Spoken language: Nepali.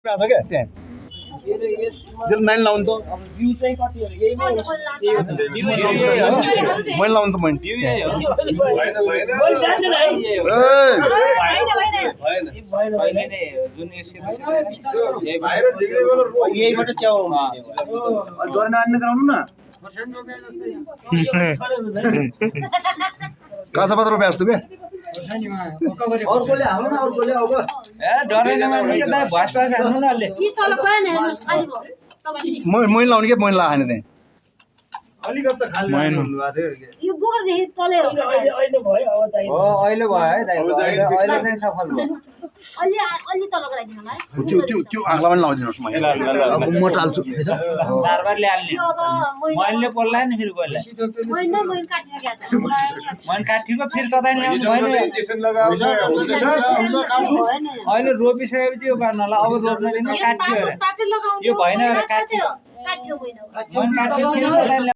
प्याज क्या त्यहाँ त्यसले 9 लाउनु त अब बिउ चाहिँ कति हो यही नै मैले लाउनु त मैले यहीबाट च्याउ डोर्न आन्ने गराउनु न काँचा पत्र रोपे जस्तो के अर्कोले हाल्नु न अर्कोले अब ए डराइन मान्नु के दाइ भस भस हाल्नु न अलि मैले लाउने के मैले लाएन त्यहाँ अलिकति त खाली भन्नु भएको थियो यो बोका देखि तले हो अहिले भयो अब चाहिँ हो अहिले भयो है दाइ अहिले चाहिँ सफल भयो अलि तलको लागि मलाई त्यो आँखला पनि लाउदिनुहोस् मैले अब म टाल्छु बारबार ल्याल्ने मैले बोल्ला नि फेरि बोल्ला मैले काटिसकेको छ मन काटिको फेरि तताइ नि आउनु भएन अहिले रोपिसकेपछि यो गर्नला अब रोप्न दिन काट्यो अरे यो भएन अरे काट्यो काट्यो होइन मन काट्यो फेरि तताइ